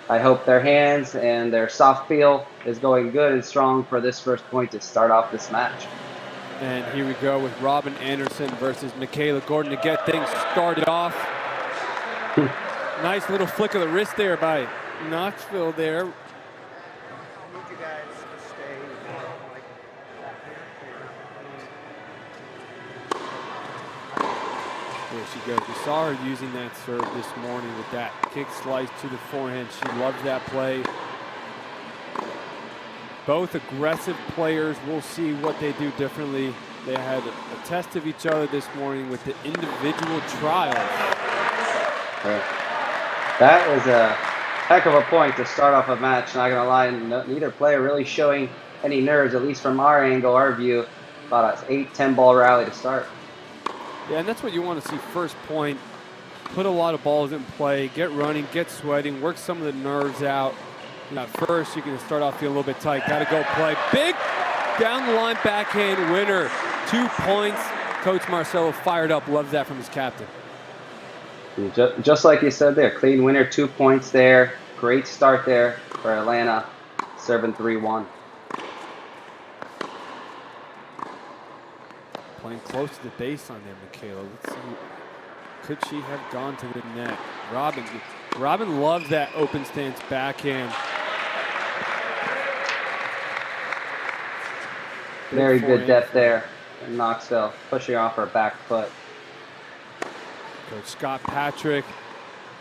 I hope their hands and their soft feel is going good and strong for this first point to start off this match. And here we go with Robin Anderson versus Michaela Gordon to get things started off. Nice little flick of the wrist there by Knoxville there. There she goes. We saw her using that serve this morning with that kick slice to the forehand. She loves that play. Both aggressive players. We'll see what they do differently. They had a test of each other this morning with the individual trials. That was a heck of a point to start off a match. Not gonna lie, neither player really showing any nerves, at least from our angle, our view. About an 8-10 ball rally to start. Yeah, and that's what you want to see first point. Put a lot of balls in play, get running, get sweating, work some of the nerves out. At first, you can start off feeling a little bit tight. Got to go play. Big down the line backhand winner. 2 points. Coach Marcelo fired up. Loves that from his captain. Just like you said there, clean winner, 2 points there. Great start there for Atlanta, serving 3-1. Playing close to the baseline there, Michaela. Let's see. Could she have gone to the net? Robin loves that open stance backhand. Very good depth there in Knoxville, pushing off her back foot. Coach Scott Patrick,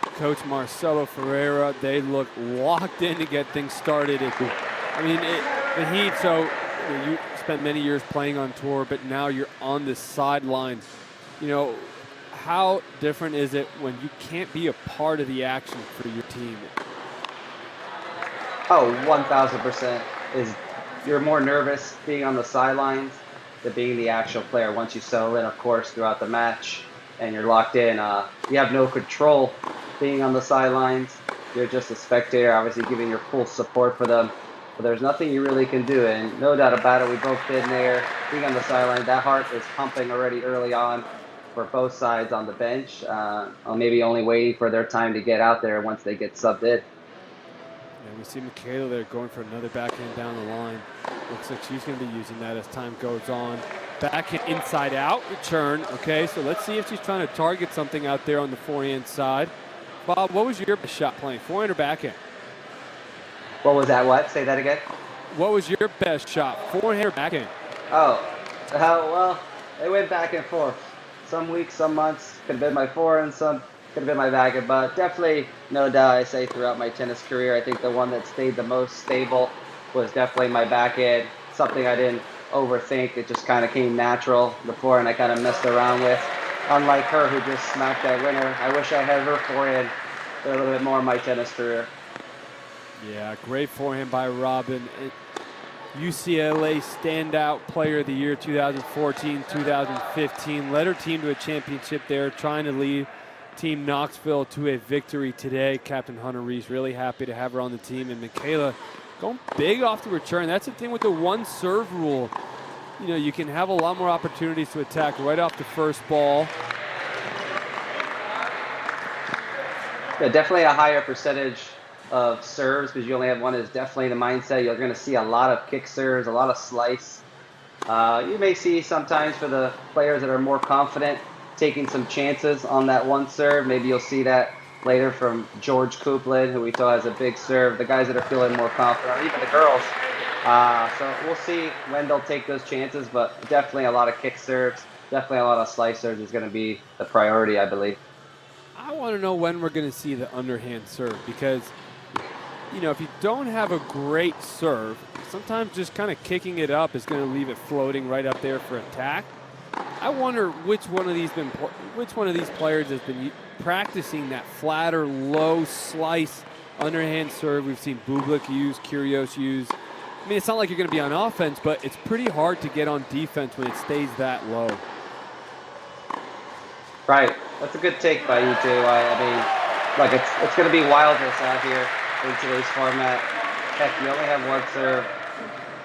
Coach Marcelo Ferreira, they look locked in to get things started. I mean, the Heat, so you spent many years playing on tour, but now you're on the sideline. You know, how different is it when you can't be a part of the action for your team? Oh, 1,000%. You're more nervous being on the sidelines than being the actual player. Once you settle in, of course, throughout the match and you're locked in, you have no control being on the sidelines. You're just a spectator, obviously giving your full support for them. But there's nothing you really can do, and no doubt about it, we both been there. Being on the sideline, that heart is pumping already early on for both sides on the bench. Maybe only waiting for their time to get out there once they get subbed in. And we see Michaela there going for another backhand down the line. Looks like she's going to be using that as time goes on. Backhand inside out return. Okay, so let's see if she's trying to target something out there on the forehand side. Bob, what was your best shot playing, forehand or backhand? What was that? What? Say that again. What was your best shot, forehand or backhand? Oh, well, it went back and forth. Some weeks, some months could have been my forehand, some could have been my backhand, but definitely, no doubt, I say throughout my tennis career, I think the one that stayed the most stable was definitely my backhand. Something I didn't overthink. It just kind of came natural. The forehand I kind of messed around with. Unlike her, who just smacked that winner. I wish I had her forehand for a little bit more in my tennis career. Yeah, great forehand by Robin. UCLA Standout Player of the Year 2014, 2015. Led her team to a championship there, trying to lead Team Knoxville to a victory today. Captain Hunter Reese, really happy to have her on the team. And Michaela going big off the return. That's the thing with the one serve rule. You know, you can have a lot more opportunities to attack right off the first ball. Yeah, definitely a higher percentage of serves because you only have one is definitely the mindset. You're going to see a lot of kick serves, a lot of slice. You may see sometimes for the players that are more confident taking some chances on that one serve. Maybe you'll see that later from George Coupland, who we saw has a big serve. The guys that are feeling more confident, or even the girls. So we'll see when they'll take those chances, but definitely a lot of kick serves, definitely a lot of slice serves is going to be the priority, I believe. I want to know when we're going to see the underhand serve because, you know, if you don't have a great serve, sometimes just kind of kicking it up is going to leave it floating right up there for attack. I wonder which one of these players has been practicing that flatter, low slice underhand serve. We've seen Bublik use, Kyrgios use. I mean, it's not like you're going to be on offense, but it's pretty hard to get on defense when it stays that low. Right. That's a good take by you two. I mean, like it's going to be wildness out here in today's format. Heck, you only have one serve.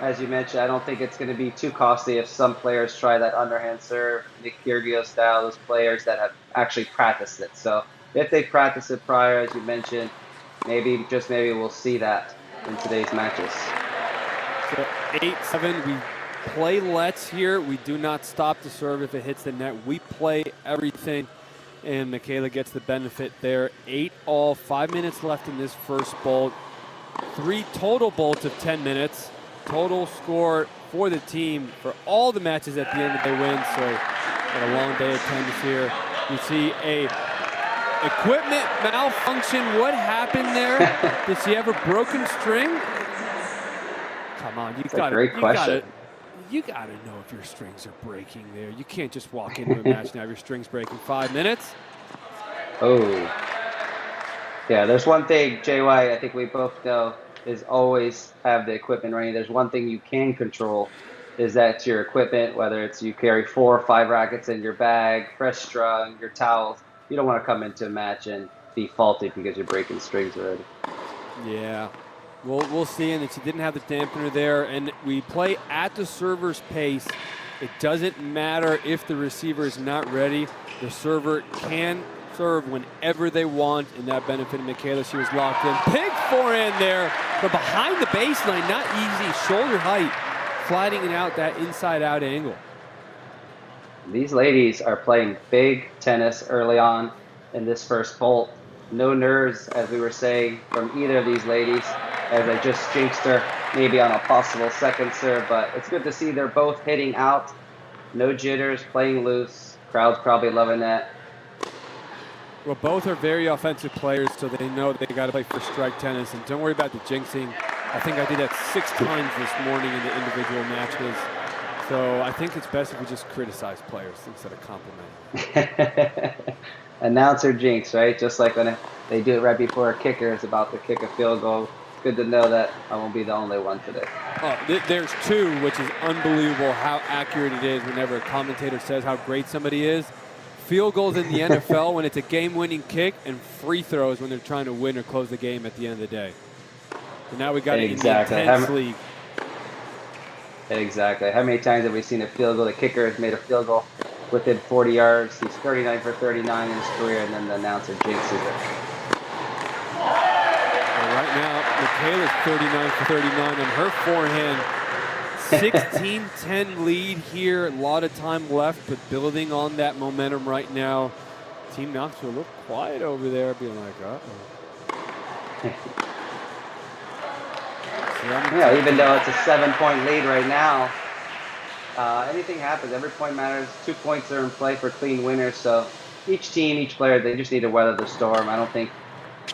As you mentioned, I don't think it's going to be too costly if some players try that underhand serve, Nick Kyrgios style, those players that have actually practiced it. So if they practiced it prior, as you mentioned, maybe, just maybe, we'll see that in today's matches. So 8-7, we play let's here. We do not stop to serve if it hits the net. We play everything, and Michaela gets the benefit there. 8-all, 5 minutes left in this first bolt. 3 total bolts of 10 minutes. Total score for the team for all the matches at the end that they win. So got a long day of tennis here. You see a equipment malfunction. What happened there? Did she have a broken string? Come on, you got to. You got to know if your strings are breaking there. You can't just walk into a match now. Your strings breaking. 5 minutes. Oh. Yeah, there's one thing, JY, I think we both know, is always have the equipment running. There's one thing you can control, is that your equipment, whether it's you carry 4 or 5 rackets in your bag, fresh strung, your towels. You don't want to come into a match and be faulty because you're breaking strings already. Yeah. We'll see, and that she didn't have the dampener there, and we play at the server's pace. It doesn't matter if the receiver is not ready. The server can serve whenever they want, and that benefited Michaela. She was locked in. Big forehand there from behind the baseline. Not easy. Shoulder height. Flattening out that inside-out angle. These ladies are playing big tennis early on in this first bolt. No nerves, as we were saying, from either of these ladies, as I just jinxed her maybe on a possible second serve, but it's good to see they're both hitting out. No jitters, playing loose. Crowd's probably loving that. Well, both are very offensive players, so they know they got to play for strike tennis. And don't worry about the jinxing. I think I did that 6 times this morning in the individual matches. So I think it's best if we just criticize players instead of complimenting. Announcer jinx, right? Just like when they do it right before a kicker is about to kick a field goal. Good to know that I won't be the only one today. Oh, there's 2, which is unbelievable how accurate it is whenever a commentator says how great somebody is. Field goals in the NFL when it's a game-winning kick, and free throws when they're trying to win or close the game at the end of the day. So now we got it in the Intense league. Exactly. How many times have we seen a field goal? The kicker has made a field goal within 40 yards. He's 39 for 39 in his career, and then the announcer jinxes it. Well, right now, Michaela's 39 for 39 on her forehand. 16-10 lead here. A lot of time left, but building on that momentum right now. Team Knoxville look quiet over there, being like, uh-oh. Yeah, even though it's a 7-point lead right now, anything happens. Every point matters. 2 points are in play for clean winners. So each team, each player, they just need to weather the storm. I don't think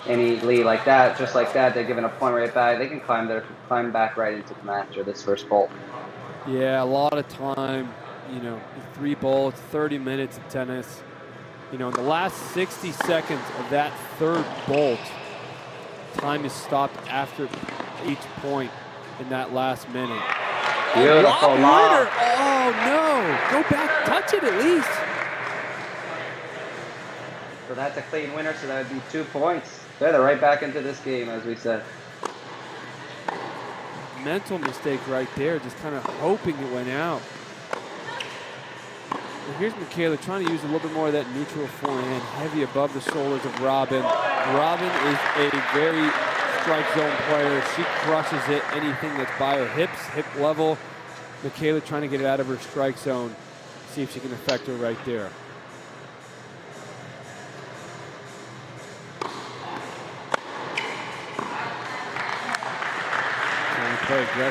any lead like that, just like that, they're given a point right back. They can climb back right into the match or this first bolt. Yeah, a lot of time. 3 bolts, 30 minutes of tennis. In the last 60 seconds of that third bolt, time is stopped after each point in that last minute. Beautiful lob. Oh, no. Go back, touch it at least. So that's a clean winner, so that would be 2 points. They're right back into this game, as we said. Mental mistake right there, just kind of hoping it went out. And here's Michaela trying to use a little bit more of that neutral forehand, heavy above the shoulders of Robin. Robin is a very strike zone player. She crushes it, anything that's by her hips, hip level. Michaela trying to get it out of her strike zone. See if she can affect her right there.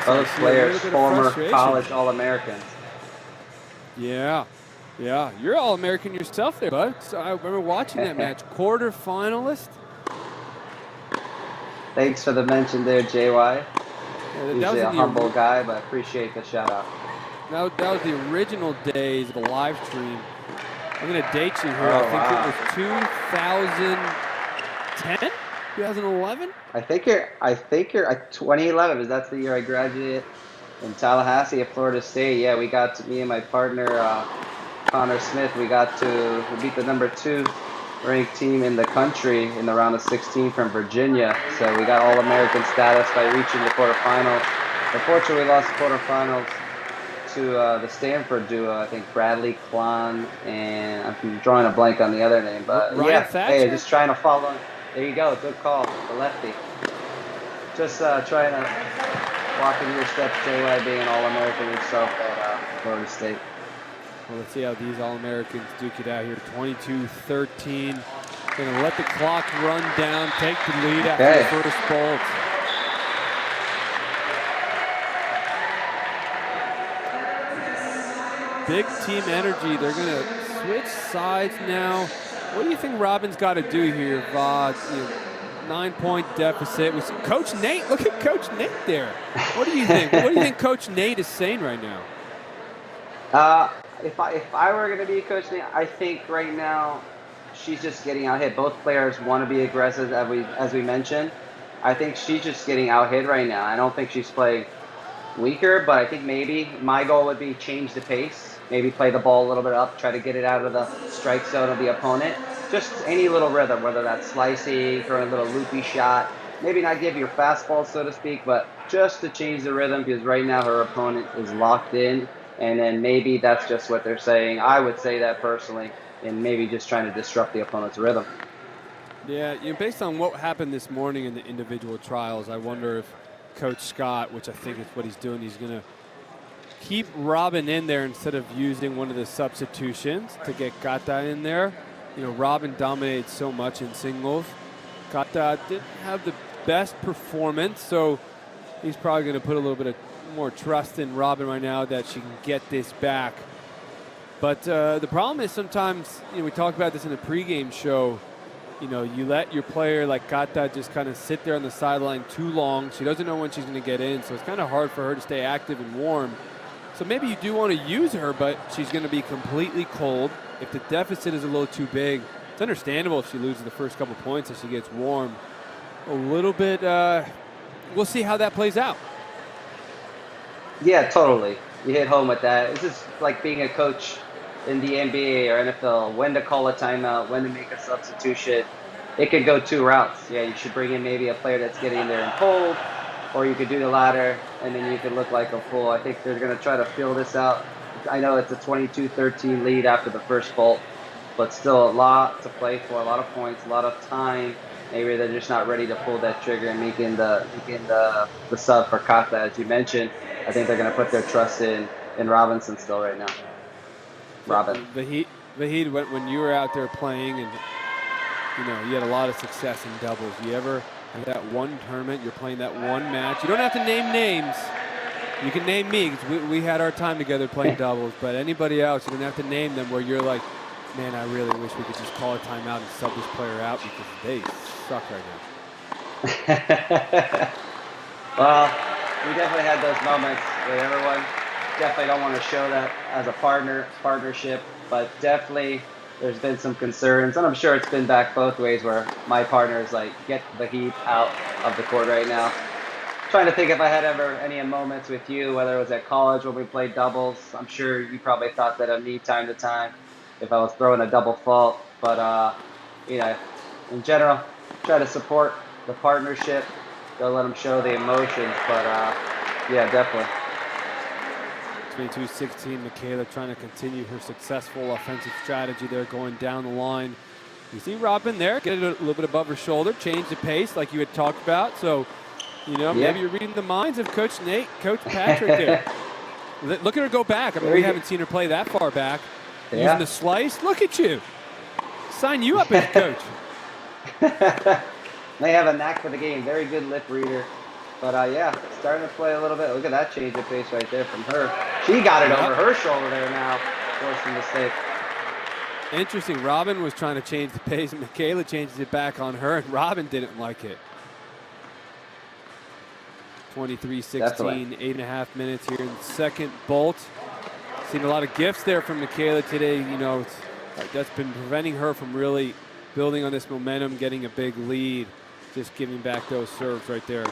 Both players, former college All-Americans. Yeah. You're All-American yourself there, bud. So I remember watching that match. Quarterfinalist. Thanks for the mention there, JY. Yeah, Usually a humble guy, but appreciate the shout-out. That was the original days of the live stream. I'm going to date you here. I think it was 2010? 2011? I think you're 2011, because that's the year I graduated in Tallahassee at Florida State. Yeah, me and my partner, Connor Smith, we beat the number 2 ranked team in the country in the round of 16 from Virginia. So we got All-American status by reaching the quarterfinals. Unfortunately, we lost the quarterfinals to the Stanford duo. I think Bradley Klon, and I'm drawing a blank on the other name. But Ryan Thatcher? Hey, just trying to follow. There you go. Good call. The lefty. Just trying to walk in your steps, JY, being an All-American yourself at Florida State. Well, let's see how these All-Americans duke it out here. 22-13. Going to let the clock run down, take the lead after the first bolt. Big team energy. They're going to switch sides now. What do you think Robin's got to do here, Vod? 9-point deficit. Coach Nate, look at Coach Nate there. What do you think? What do you think Coach Nate is saying right now? If I were going to be Coach Nate, I think right now she's just getting out hit. Both players want to be aggressive, as we mentioned. I think she's just getting out hit right now. I don't think she's playing weaker, but I think maybe my goal would be change the pace. Maybe play the ball a little bit up, try to get it out of the strike zone of the opponent. Just any little rhythm, whether that's slicing, throwing a little loopy shot. Maybe not give your fastball, so to speak, but just to change the rhythm, because right now her opponent is locked in. And then maybe that's just what they're saying. I would say that personally, and maybe just trying to disrupt the opponent's rhythm. Yeah, based on what happened this morning in the individual trials, I wonder if Coach Scott, which I think is what he's doing, he's going to keep Robin in there instead of using one of the substitutions to get Gata in there. Robin dominated so much in singles. Gata didn't have the best performance, so he's probably going to put a little bit of more trust in Robin right now that she can get this back. But the problem is sometimes, we talked about this in the pregame show, you let your player like Gata just kind of sit there on the sideline too long. She doesn't know when she's going to get in, so it's kind of hard for her to stay active and warm. So maybe you do want to use her, but she's going to be completely cold. If the deficit is a little too big, it's understandable if she loses the first couple points as she gets warm. A little bit, we'll see how that plays out. Yeah, totally. You hit home with that. It's just like being a coach in the NBA or NFL, when to call a timeout, when to make a substitution. It could go two routes. Yeah, you should bring in maybe a player that's getting in there and cold, or you could do the latter, and then you could look like a fool. I think they're going to try to feel this out. I know it's a 22-13 lead after the first bolt, but still a lot to play for, a lot of points, a lot of time. Maybe they're just not ready to pull that trigger and making the sub for Kata, as you mentioned. I think they're going to put their trust in Robinson still right now. Robin. Vahid, when you were out there playing and you had a lot of success in doubles, you ever have that one tournament, you're playing that one match? You don't have to name names. You can name me because we had our time together playing doubles, but anybody else, you don't have to name them where you're like, man, I really wish we could just call a timeout and sub this player out because they suck right now. Well, we definitely had those moments with everyone. Definitely don't want to show that as a partnership, but definitely there's been some concerns, and I'm sure it's been back both ways where my partner is like, get the heat out of the court right now. Trying to think if I had ever any moments with you, whether it was at college when we played doubles. I'm sure you probably thought that of me time to time if I was throwing a double fault, but in general, try to support the partnership. Don't let them show the emotions, but yeah, definitely. 22-16, Michaela trying to continue her successful offensive strategy there, going down the line. You see Robin there, get it a little bit above her shoulder, change the pace like you had talked about. So, maybe you're reading the minds of Coach Nate, Coach Patrick there. Look at her go back. I mean, we haven't seen her play that far back. Yeah. Using the slice. Look at you. Sign you up as coach. They have a knack for the game. Very good lip reader. But, yeah, starting to play a little bit. Look at that change of pace right there from her. She got it over her shoulder there now. Forced a mistake. Interesting. Robin was trying to change the pace, and Michaela changes it back on her, and Robin didn't like it. 23-16, 8.5 minutes here in the second bolt. Seen a lot of gifts there from Michaela today. That's been preventing her from really building on this momentum, getting a big lead, just giving back those serves right there.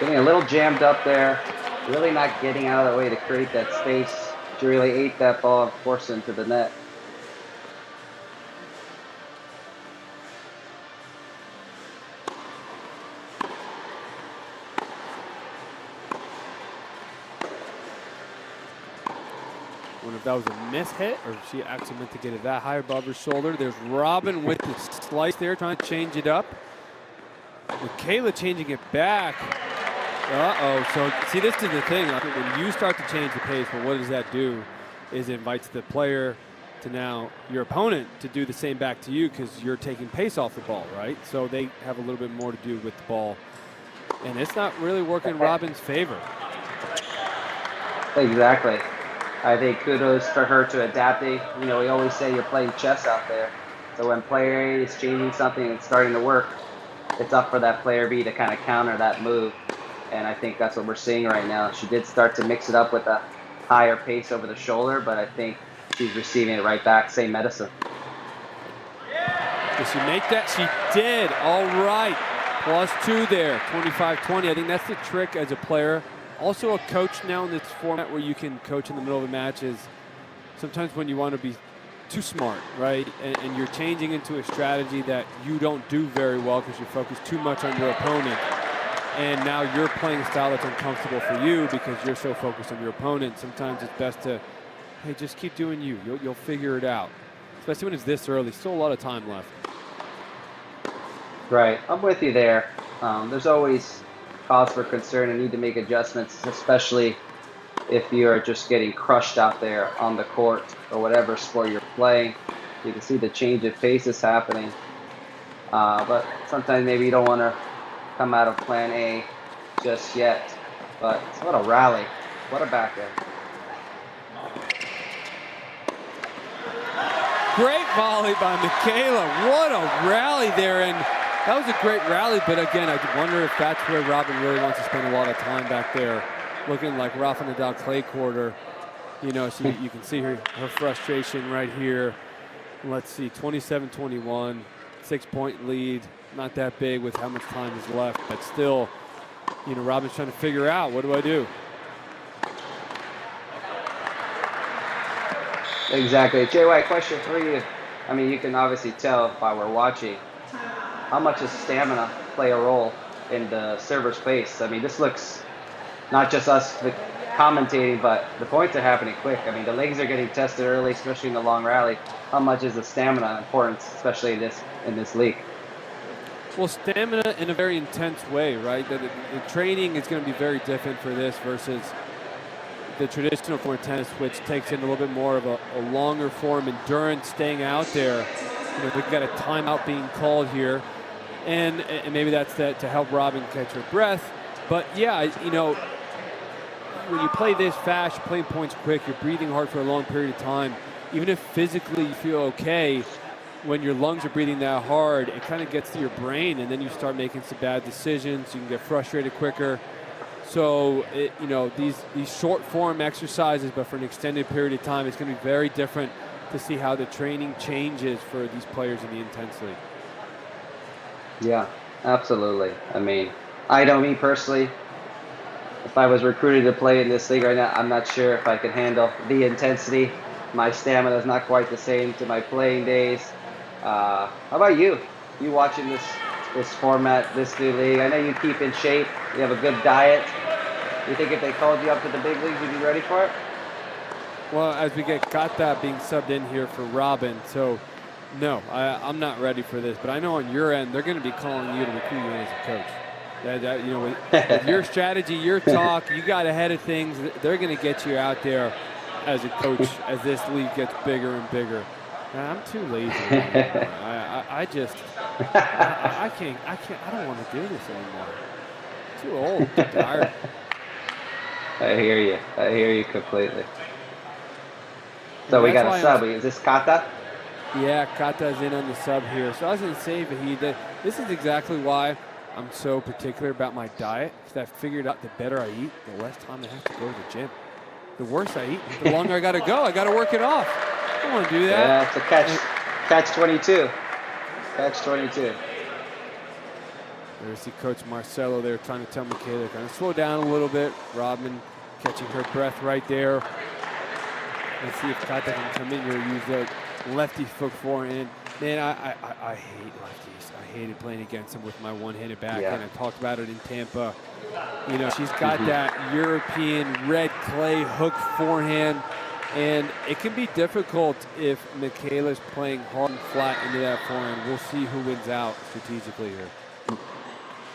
Getting a little jammed up there, really not getting out of the way to create that space. She really ate that ball and forced it into the net. wonder if that was a miss hit or if she actually meant to get it that high above her shoulder. There's Robin with the slice there, trying to change it up. Michaela changing it back. Uh-oh. So, see, this is the thing. I think when you start to change the pace, well, what does that do? Is it invites the player to now your opponent to do the same back to you because you're taking pace off the ball, right? So they have a little bit more to do with the ball. And it's not really working in Robin's favor. Exactly. I think kudos for her to adapting. You know, we always say you're playing chess out there. So when player A is changing something and it's starting to work, it's up for that player B to kind of counter that move. And I think that's what we're seeing right now. She did start to mix it up with a higher pace over the shoulder, but I think she's receiving it right back. Same medicine. Did she make that? She did. All right. +2 there. 25-20. I think that's the trick as a player. Also a coach now in this format where you can coach in the middle of a match is sometimes when you want to be too smart, right? And you're changing into a strategy that you don't do very well because you focus too much on your opponent. And now you're playing a style that's uncomfortable for you because you're so focused on your opponent. Sometimes it's best to, hey, just keep doing you. You'll figure it out. Especially when it's this early. Still a lot of time left. Right. I'm with you there. There's always cause for concern and need to make adjustments, especially if you're just getting crushed out there on the court or whatever sport you're playing. You can see the change of paces happening. But sometimes maybe you don't want to come out of plan A just yet. But what a rally. What a back end. Great volley by Michaela. What a rally there. And that was a great rally, but again, I wonder if that's where Robin really wants to spend a lot of time back there, looking like Rafa Nadal clay quarter. You know, so you can see her frustration right here. Let's see, 27-21, 6-point lead. Not that big with how much time is left, but still, you know, Robin's trying to figure out, what do I do? Exactly. Jay White, question for you. I mean, you can obviously tell while we're watching. How much does stamina play a role in the server's pace? I mean, this looks not just us commentating, but the points are happening quick. I mean, the legs are getting tested early, especially in the long rally. How much is the stamina important, especially in this league? Well, stamina in a very intense way, right? The training is going to be very different for this versus the traditional form of tennis, which takes in a little bit more of a longer form endurance, staying out there. You know, we've got a timeout being called here. And maybe that's to help Robin catch her breath. But yeah, you know, when you play this fast, you're playing points quick, you're breathing hard for a long period of time. Even if physically you feel okay, when your lungs are breathing that hard, it kind of gets to your brain, and then you start making some bad decisions. You can get frustrated quicker. So, you know, these short form exercises, but for an extended period of time, it's going to be very different to see how the training changes for these players in the Intense League. Yeah, absolutely. I mean, I know me personally, if I was recruited to play in this league right now, I'm not sure if I could handle the intensity. My stamina is not quite the same to my playing days. How about you? You watching this format, this new league? I know you keep in shape. You have a good diet. You think if they called you up to the big leagues, you'd be ready for it? Well, as we get Kata being subbed in here for Robin, so no, I'm not ready for this. But I know on your end, they're going to be calling you to recruit you in as a coach. You know, with your strategy, your talk, you got ahead of things. They're going to get you out there as a coach as this league gets bigger and bigger. I'm too lazy. I can't. I don't want to do this anymore. Too old. Too tired. I hear you completely. So we got a sub. Is this Kata? Yeah, Kata's in on the sub here. So I was going to say, Vahid, this is exactly why I'm so particular about my diet. Because I figured out the better I eat, the less time I have to go to the gym. The worse I eat, the longer I got to go. I got to work it off. I don't want to do that. Yeah, it's a catch 22. Catch 22. There's the coach Marcelo there trying to tell Michaela kind of slow down a little bit. Robin catching her breath right there. Let's see if Kata can come in here and use that lefty foot forehand. Man, I hate lefties. I hated playing against them with my one-handed backhand. I talked about it in Tampa. You know, she's got that European red clay hook forehand. And it can be difficult if Michaela's playing hard and flat into that forehand. We'll see who wins out strategically here.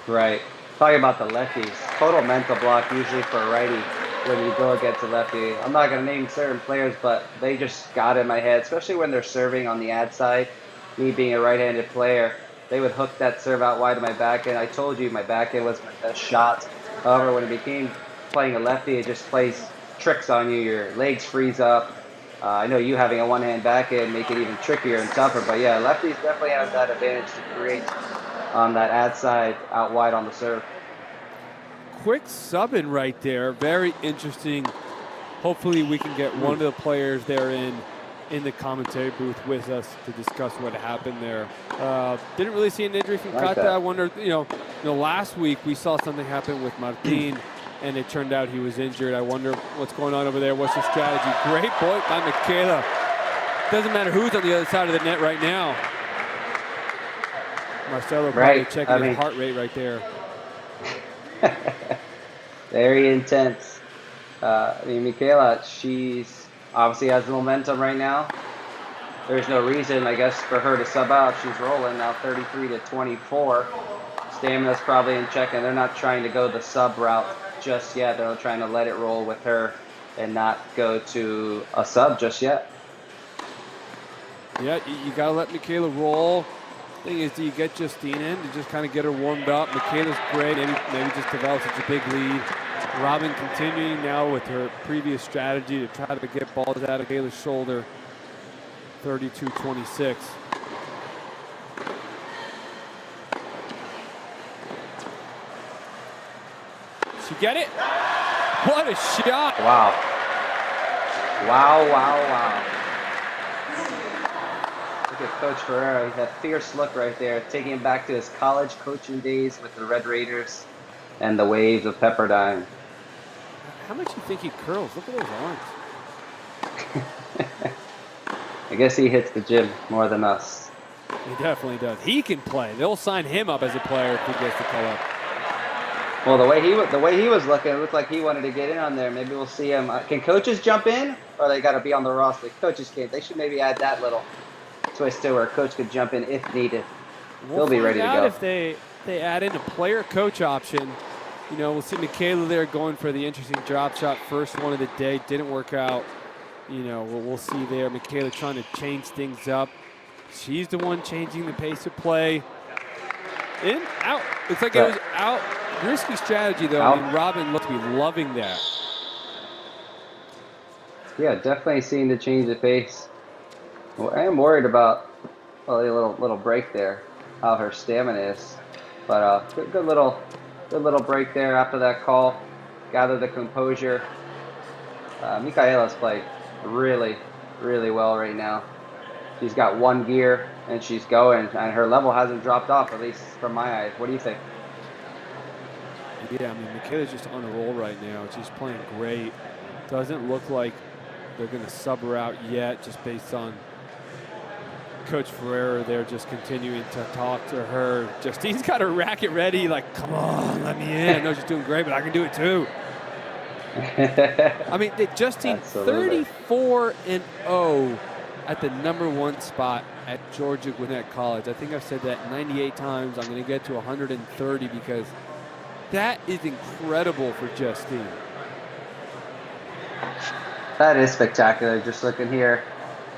Right. Talking about the lefties, total mental block usually for a righty when you go against a lefty. I'm not going to name certain players, but they just got in my head, especially when they're serving on the ad side. Me being a right-handed player, they would hook that serve out wide of my backhand. I told you my backhand was my best shot. However, when it became playing a lefty, it just plays tricks on you. Your legs freeze up. I know you having a one-hand backhand make it even trickier and tougher, but yeah, lefties definitely have that advantage to create on that ad side out wide on the serve. Quick subbing right there. Very interesting. Hopefully we can get one of the players there in the commentary booth with us to discuss what happened there. Didn't really see an injury from Kata. I wonder, last week we saw something happen with Martin, and it turned out he was injured. I wonder what's going on over there. What's the strategy? Great point by Michaela. Doesn't matter who's on the other side of the net right now. Marcelo probably checking his heart rate right there. Very intense. Michaela, she's obviously has the momentum right now. There's no reason, I guess, for her to sub out. She's rolling now 33-24. Stamina's probably in check, and they're not trying to go the sub route just yet. They're trying to let it roll with her and not go to a sub just yet. Yeah, you got to let Michaela roll. Thing is, do you get Justine in to just kind of get her warmed up? Michaela's great. Maybe just develop such a big lead. Robin continuing now with her previous strategy to try to get balls out of Michaela's shoulder. 32-26. She get it? What a shot! Wow. Wow. Look at Coach Ferreira. That fierce look right there, taking him back to his college coaching days with the Red Raiders and the Waves of Pepperdine. How much do you think he curls? Look at those arms. I guess he hits the gym more than us. He definitely does. He can play. They'll sign him up as a player if he gets to call up. Well, the way he was looking, it looked like he wanted to get in on there. Maybe we'll see him. Can coaches jump in, or they got to be on the roster? Coaches can't. They should maybe add that little twist to where a coach could jump in if needed. They'll be ready to go. If they add in a player-coach option, we'll see Michaela there going for the interesting drop shot, first one of the day. Didn't work out. We'll see there. Michaela trying to change things up. She's the one changing the pace of play. In, out. Looks like it was out. Risky strategy, though. Out. Robin looked to be loving that. Yeah, definitely seeing the change of pace. Well, I am worried about a little break there, how her stamina is. But good little break there after that call. Gather the composure. Michaela's played really, really well right now. She's got one gear and she's going, and her level hasn't dropped off, at least from my eyes. What do you think? Yeah, Michaela's just on a roll right now. She's playing great. Doesn't look like they're going to sub her out yet, just based on Coach Ferreira there just continuing to talk to her. Justine's got her racket ready, like, come on, let me in. I know she's doing great, but I can do it too. Justine, 34-0 at the #1 spot at Georgia Gwinnett College. I think I've said that 98 times. I'm going to get to 130 because that is incredible for Justine. That is spectacular. Just looking here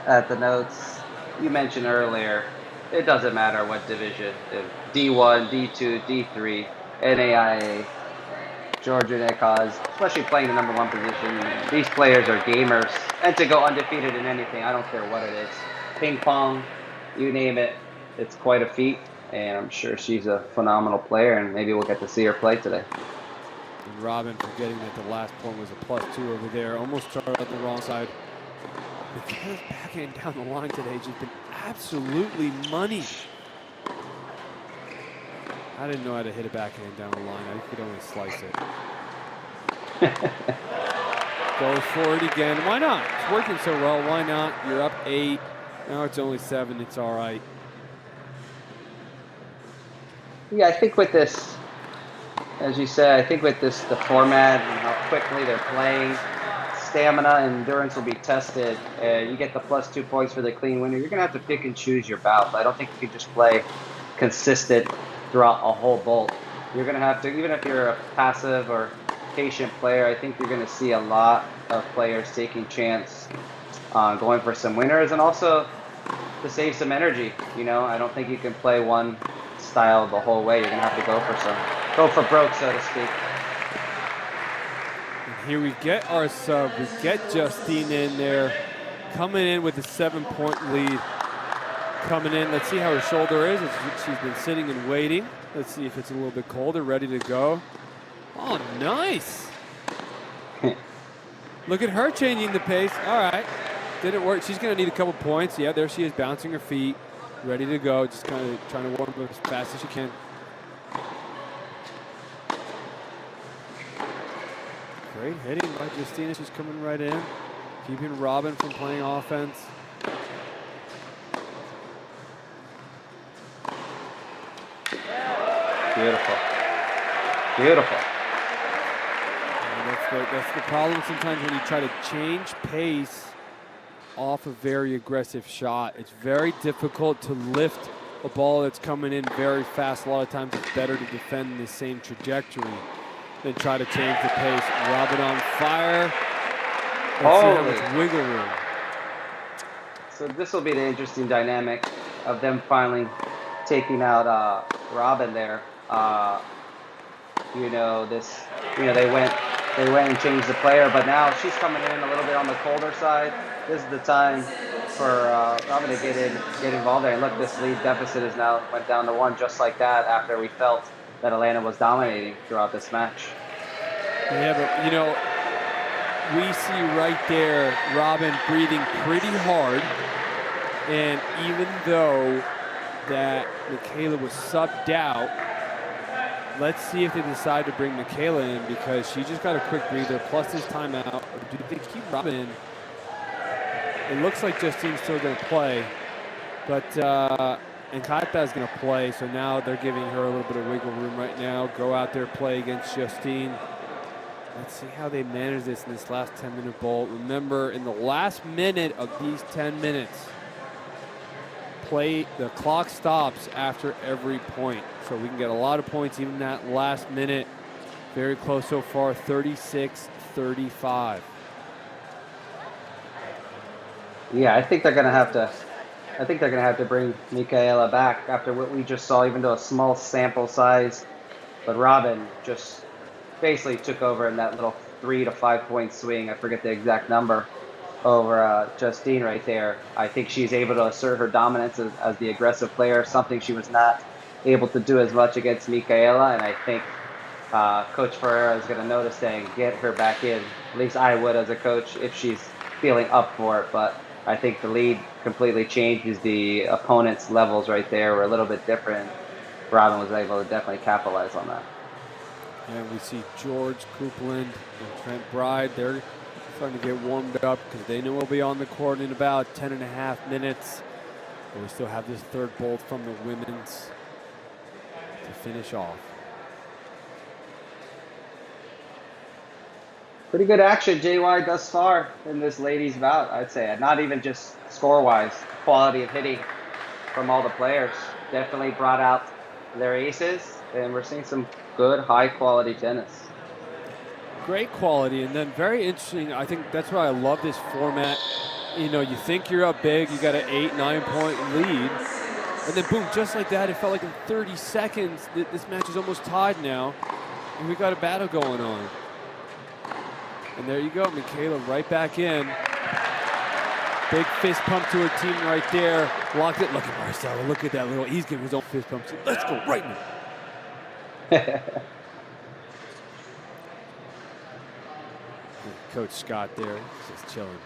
at the notes, you mentioned earlier, it doesn't matter what division, if D1, D2, D3, NAIA, Georgia Gwinnett College, especially playing the #1 position. These players are gamers, and to go undefeated in anything, I don't care what it is. Ping pong, you name it, it's quite a feat, and I'm sure she's a phenomenal player, and maybe we'll get to see her play today. And Robin forgetting that the last point was a +2 over there. Almost started on the wrong side. Michaela's backhand down the line today has just been absolutely money. I didn't know how to hit a backhand down the line. I could only slice it. Goes for it again. Why not? It's working so well. Why not? You're up 8. Now it's only 7. It's all right. Yeah, I think with this, as you said, I think with this, the format and how quickly they're playing, stamina and endurance will be tested. You get the +2 points for the clean winner. You're going to have to pick and choose your bouts. I don't think you can just play consistent throughout a whole bolt. You're going to have to, even if you're a passive or patient player, I think you're going to see a lot of players taking chance on going for some winners, and also to save some energy. You know, I don't think you can play one style the whole way. You're going to have to go for broke, so to speak. And here we get our sub. We get Justine in there, coming in with a 7-point lead. Coming in, let's see how her shoulder is. She's been sitting and waiting. Let's see if it's a little bit colder, ready to go. Oh, nice. Look at her changing the pace. All right. Didn't work. She's going to need a couple points. Yeah, there she is, bouncing her feet, ready to go. Just kind of trying to warm up as fast as she can. Great hitting by Justina. She's coming right in, keeping Robin from playing offense. Beautiful. Beautiful. And that's the problem sometimes when you try to change pace off a very aggressive shot. It's very difficult to lift a ball that's coming in very fast. A lot of times it's better to defend the same trajectory than try to change the pace. Robin on fire. Let's see how much wiggle room. So this will be the interesting dynamic of them finally taking out Robin there. They went and changed the player, but now she's coming in a little bit on the colder side. This is the time for Robin to get involved there. And look, this lead deficit is now went down to 1 just like that after we felt that Atlanta was dominating throughout this match. Yeah, but we see right there Robin breathing pretty hard, and even though that Michaela was subbed out, let's see if they decide to bring Michaela in, because she just got a quick breather plus this timeout. Or do they keep Robin in? It looks like Justine's still going to play, but and Kata's going to play, so now they're giving her a little bit of wiggle room right now. Go out there, play against Justine. Let's see how they manage this in this last 10-minute bolt. Remember, in the last minute of these 10 minutes, the clock stops after every point. So we can get a lot of points even in that last minute. Very close so far, 36-35. Yeah, I think they're gonna have to bring Michaela back after what we just saw, even though a small sample size. But Robin just basically took over in that little 3 to 5 point swing. I forget the exact number over Justine right there. I think she's able to assert her dominance as the aggressive player, something she was not able to do as much against Michaela. And I think Coach Ferreira is going to notice that and get her back in. At least I would as a coach if she's feeling up for it. But I think the lead completely changes. The opponent's levels right there were a little bit different. Robin was able to definitely capitalize on that. And we see George Copeland and Trent Bride. They're starting to get warmed up because they know we'll be on the court in about 10.5 minutes. And we still have this third bolt from the women's to finish off. Pretty good action, JY, thus far in this ladies' bout, I'd say. Not even just score-wise, quality of hitting from all the players. Definitely brought out their aces, and we're seeing some good, high-quality tennis. Great quality, and then very interesting. I think that's why I love this format. You know, you think you're up big, you got an 8-9 point lead, and then boom, just like that, it felt like in 30 seconds, this match is almost tied now, and we got a battle going on. And there you go, Michaela right back in. Big fist pump to her team right there. Locked it. Look at Marcelo. Look at that little. He's giving his own fist pump. So let's go right now. Coach Scott there, just chilling.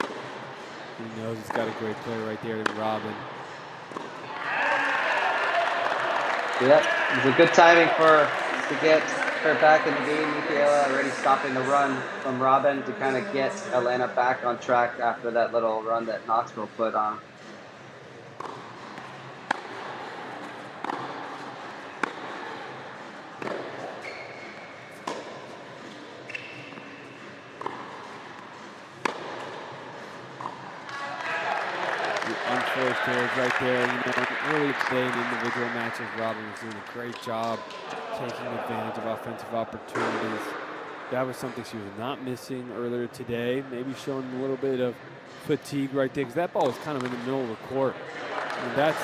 He knows he's got a great player right there in Robin. Yep, it was a good timing to get her back in the game. Michaela already stopping the run from Robin to kind of get Atlanta back on track after that little run that Knoxville put on. right there. You know, early today in individual matches, Robin was doing a great job taking advantage of offensive opportunities. That was something she was not missing earlier today. Maybe showing a little bit of fatigue right there, because that ball was kind of in the middle of the court. And that's,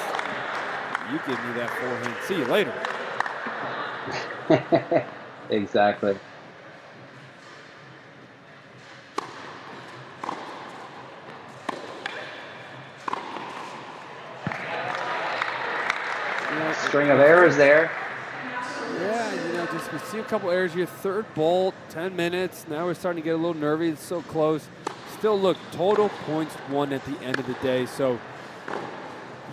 you give me that forehand. See you later. Exactly. String of errors there. Yeah, you know, just we see a couple errors here. Third bolt, 10 minutes. Now we're starting to get a little nervy. It's so close. Still, look, total points won at the end of the day. So,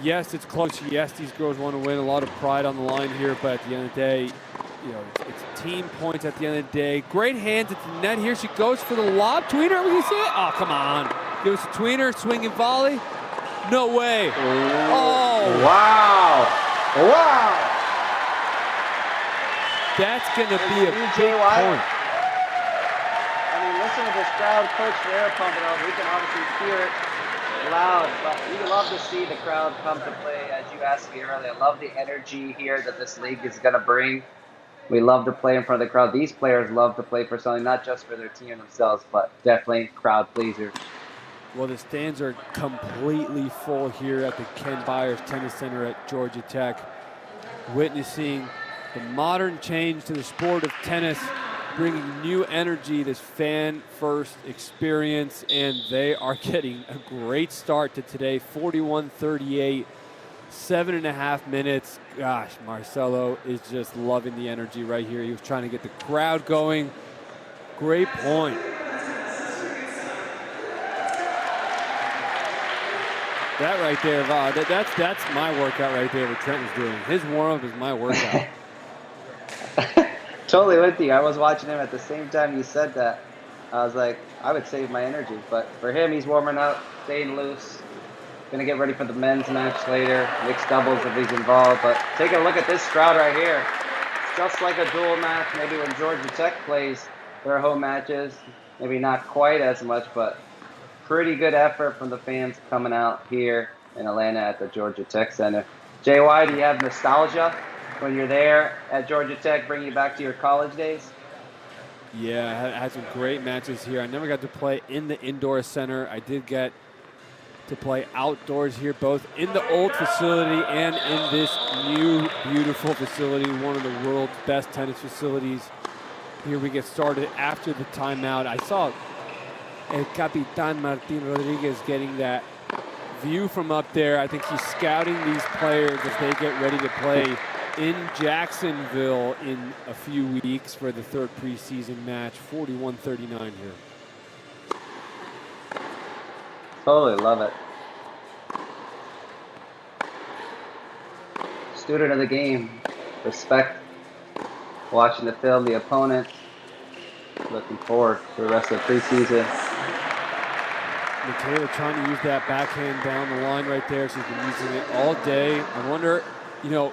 yes, it's close. Yes, these girls want to win. A lot of pride on the line here. But at the end of the day, you know, it's team points at the end of the day. Great hands at the net here. She goes for the lob. Tweener, will you see it? Oh, come on. Give us a tweener, swinging volley. No way. Oh. Wow. Wow. That's going to be a big point. I mean, listen to this crowd. Coach Ferrer pumping out. We can obviously hear it loud, but you love to see the crowd come to play, as you asked me earlier. I love the energy here that this league is going to bring. We love to play in front of the crowd. These players love to play for something, not just for their team themselves, but definitely crowd pleasers. Well, the stands are completely full here at the Ken Byers Tennis Center at Georgia Tech, witnessing the modern change to the sport of tennis, bringing new energy, this fan-first experience, and they are getting a great start to today, 41-38, 7.5 minutes. Gosh, Marcelo is just loving the energy right here. He was trying to get the crowd going. Great point. That right there, that's my workout right there, what Trent was doing. His warm-up is my workout. Totally with you. I was watching him at the same time you said that. I was like, I would save my energy. But for him, he's warming up, staying loose. Going to get ready for the men's match later, mixed doubles if he's involved. But take a look at this crowd right here. It's just like a dual match, maybe when Georgia Tech plays their home matches. Maybe not quite as much, but pretty good effort from the fans coming out here in Atlanta at the Georgia Tech Center. JY, do you have nostalgia when you're there at Georgia Tech, bring you back to your college days? Yeah, I had some great matches here. I never got to play in the indoor center. I did get to play outdoors here, both in the old facility and in this new, beautiful facility, one of the world's best tennis facilities. Here we get started after the timeout. I saw El Capitan Martin Rodriguez getting that view from up there. I think he's scouting these players as they get ready to play in Jacksonville in a few weeks for the third preseason match. 41-39 here. Totally love it. Student of the game. Respect watching the film, the opponent. Looking forward to the rest of the preseason. Michaela trying to use that backhand down the line right there. She's been using it all day. I wonder, you know,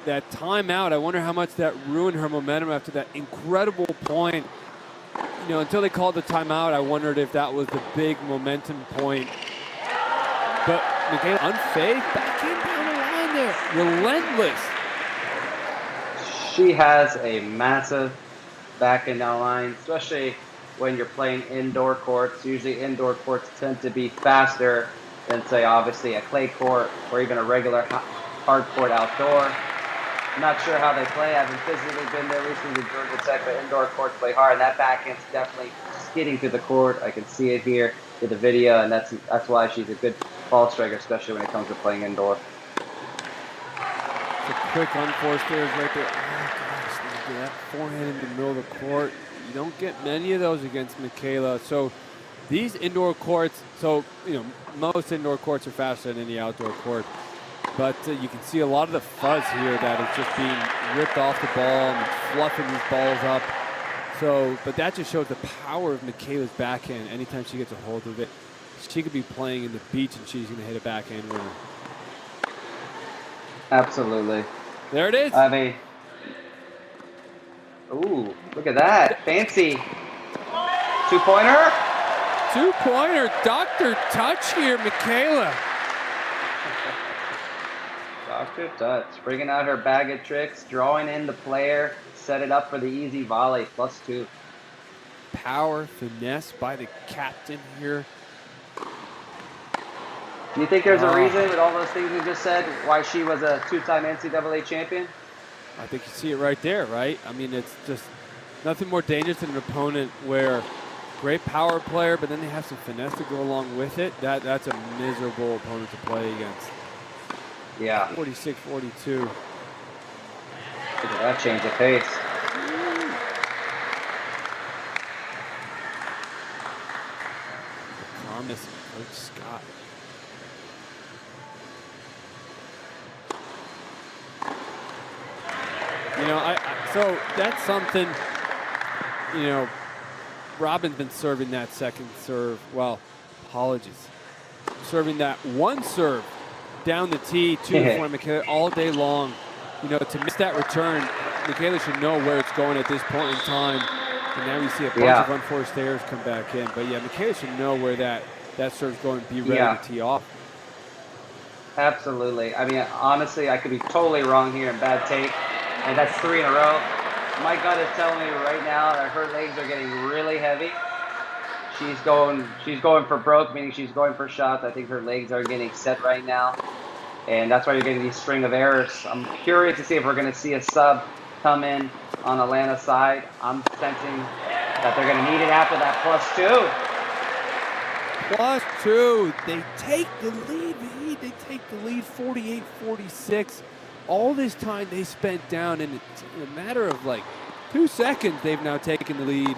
that timeout, I wonder how much that ruined her momentum after that incredible point. You know, until they called the timeout, I wondered if that was the big momentum point. But Michaela, unfazed, backhand down the line there. Relentless. She has a massive backhand down the line, especially when you're playing indoor courts. Usually indoor courts tend to be faster than, say, obviously a clay court or even a regular hard court outdoor. I'm not sure how they play. I haven't physically been there recently to Georgia Tech, but indoor courts play hard, and that backhand's definitely skidding through the court. I can see it here with the video, and that's why she's a good ball striker, especially when it comes to playing indoor. It's a quick unforced errors right there. Oh, gosh, look at that forehand in the middle of the court. You don't get many of those against Michaela. So these indoor courts, so, you know, most indoor courts are faster than any outdoor court. But you can see a lot of the fuzz here that is just being ripped off the ball and fluffing these balls up. So, but that just shows the power of Michaela's backhand. Anytime she gets a hold of it, she could be playing in the beach and she's going to hit a backhand winner. Absolutely. There it is. I mean, ooh, look at that. Fancy. Two-pointer. Two-pointer. Dr. Touch here, Michaela. Talk to touch. Bringing out her bag of tricks, drawing in the player, set it up for the easy volley, +2. Power, finesse by the captain here. Do you think there's a reason with all those things we just said why she was a 2-time NCAA champion? I think you see it right there, right? I mean, it's just nothing more dangerous than an opponent where great power player, but then they have some finesse to go along with it. That's a miserable opponent to play against. Yeah. 46-42. Look at that change of pace. Calmness of Coach Scott. You know, so that's something, you know, Robin's been serving that second serve. Well, apologies. Serving that one serve down the tee to the point, Michaela, all day long. You know, to miss that return, Michaela should know where it's going at this point in time. And now we see a bunch of unforced errors come back in. But yeah, Michaela should know where that serve's going to be ready to tee off. Absolutely. I mean, honestly, I could be totally wrong here in bad tape. And that's 3 in a row. My gut is telling me right now that her legs are getting really heavy. She's going for broke, meaning she's going for shots. I think her legs are getting set right now. And that's why you're getting these string of errors. I'm curious to see if we're going to see a sub come in on Atlanta's side. I'm sensing that they're going to need it after that +2. +2. They take the lead. They take the lead 48-46. All this time they spent down, and it's in a matter of like 2 seconds, they've now taken the lead.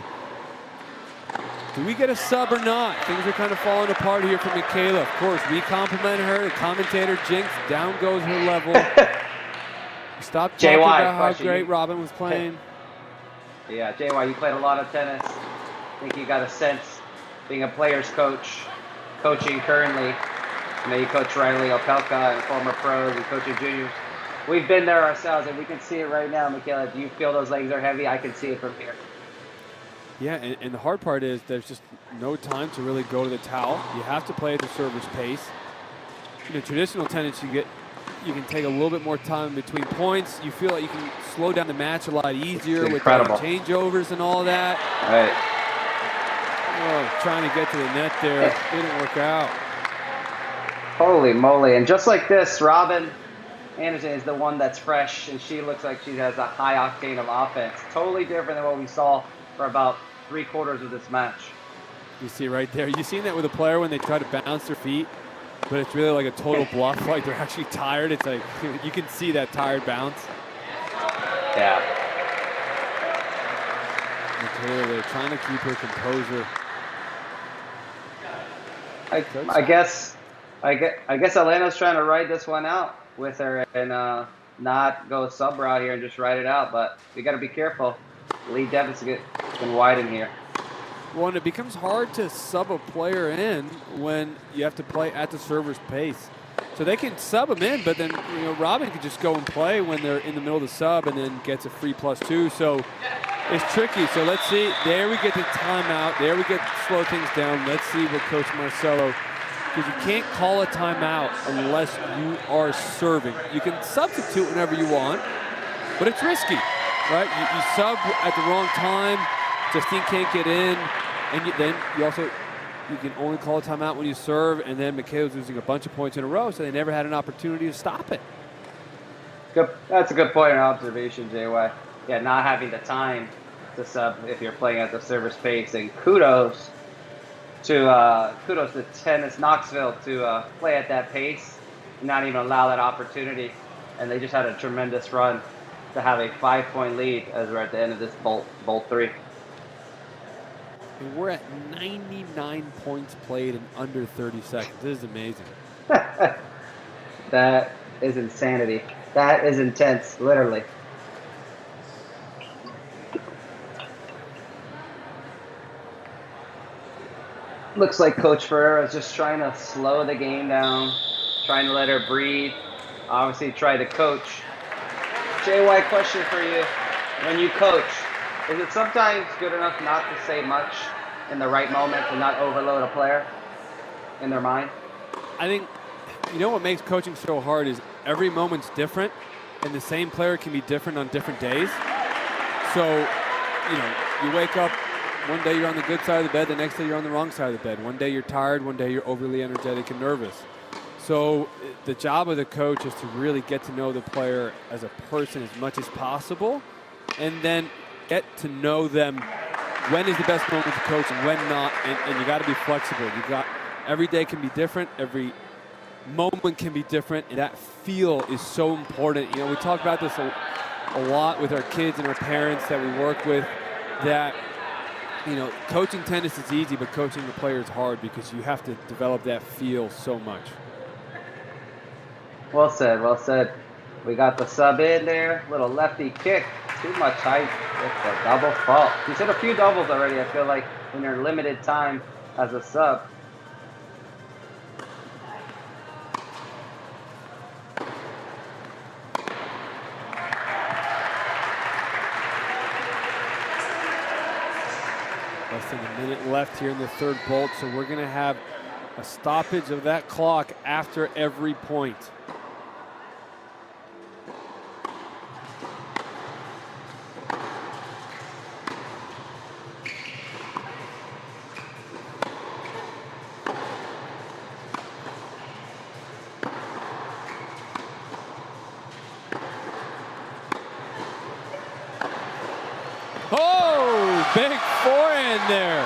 Do we get a sub or not? Things are kind of falling apart here for Michaela. Of course, we compliment her. The commentator Jinx, down goes her level. Stop talking about how great Robin was playing. Yeah, JY, you played a lot of tennis. I think you got a sense, being a player's coach, coaching currently. You know, you coach Riley Opelka and former pros and coaching juniors. We've been there ourselves, and we can see it right now, Michaela. Do you feel those legs are heavy? I can see it from here. Yeah, and the hard part is there's just no time to really go to the towel. You have to play at the server's pace. You know, traditional tennis, you can take a little bit more time between points. You feel like you can slow down the match a lot easier with the changeovers and all that. Right. Oh, trying to get to the net there. Didn't work out. Holy moly. And just like this, Robin Anderson is the one that's fresh, and she looks like she has a high octane of offense. Totally different than what we saw for about 3/4 of this match. You see right there. You seen that with a player when they try to bounce their feet, but it's really like a total bluff. Like they're actually tired. It's like you can see that tired bounce. Yeah. Michaela, they're trying to keep her composure. I guess Atlanta's trying to ride this one out with her and not go sub route here and just ride it out. But we got to be careful. Lead deficit can widen here. Well, and it becomes hard to sub a player in when you have to play at the server's pace. So they can sub them in, but then Robin can just go and play when they're in the middle of the sub and then gets a free +2. So it's tricky. So let's see. There we get the timeout. There we get to slow things down. Let's see what Coach Marcello, because you can't call a timeout unless you are serving. You can substitute whenever you want, but it's risky, right? You sub at the wrong time. Justine can't get in, and then you can only call a timeout when you serve, and then Michaela's losing a bunch of points in a row, so they never had an opportunity to stop it. Good. That's a good point of observation, JY. Yeah, not having the time to sub if you're playing at the server's pace, and kudos to Tennis Knoxville to play at that pace and not even allow that opportunity. And they just had a tremendous run to have a 5-point lead as we're at the end of this bolt 3. And we're at 99 points played in under 30 seconds. This is amazing. That is insanity. That is intense, literally. Looks like Coach Ferreira is just trying to slow the game down, trying to let her breathe. Obviously, try to coach. JY, question for you. When you coach, is it sometimes good enough not to say much in the right moment to not overload a player in their mind? I think you know what makes coaching so hard is every moment's different, and the same player can be different on different days. So, you know, you wake up, one day you're on the good side of the bed, the next day you're on the wrong side of the bed. One day you're tired, one day you're overly energetic and nervous. So the job of the coach is to really get to know the player as a person as much as possible, and then get to know them when is the best moment to coach and when not, and you got to be flexible. Every day can be different, every moment can be different, and that feel is so important. You know, we talk about this a lot with our kids and our parents that we work with, that, you know, coaching tennis is easy, but coaching the player is hard because you have to develop that feel so much. Well said, well said. We got the sub in there, little lefty kick, too much height with the double fault. He's hit a few doubles already, I feel like, when you're limited time as a sub. Less than a minute left here in the third bolt, so we're going to have a stoppage of that clock after every point. Oh, big forehand there.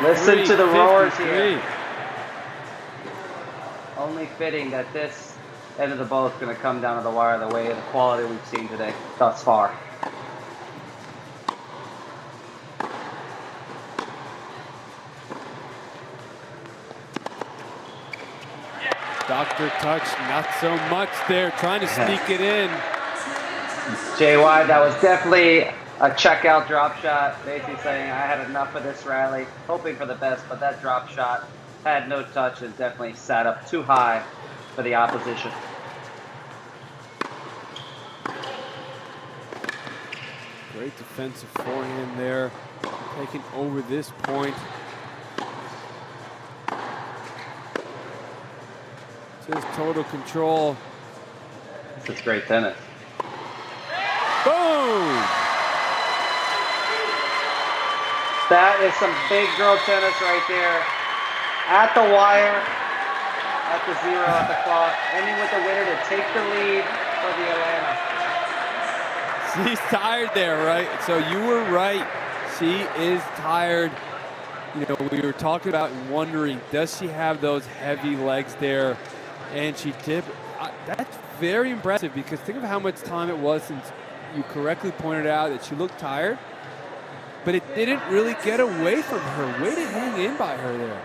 Listen to the roars here. Only fitting that this end of the ball is going to come down to the wire the way the quality we've seen today thus far. Dr. Touch, not so much there, trying to sneak it in. JY, that was definitely a checkout drop shot, basically saying I had enough of this rally, hoping for the best, but that drop shot had no touch and definitely sat up too high for the opposition. Great defensive forehand there, taking over this point. Just total control. This is great tennis. Boom! That is some big girl tennis right there. At the wire, at the zero, at the clock, ending with the winner to take the lead for the Atlanta. She's tired there, right? So you were right. She is tired. You know, we were talking about and wondering, does she have those heavy legs there? And she did. That's very impressive, because think of how much time it was since you correctly pointed out that she looked tired, but it didn't really get away from her. Way to hang in by her there.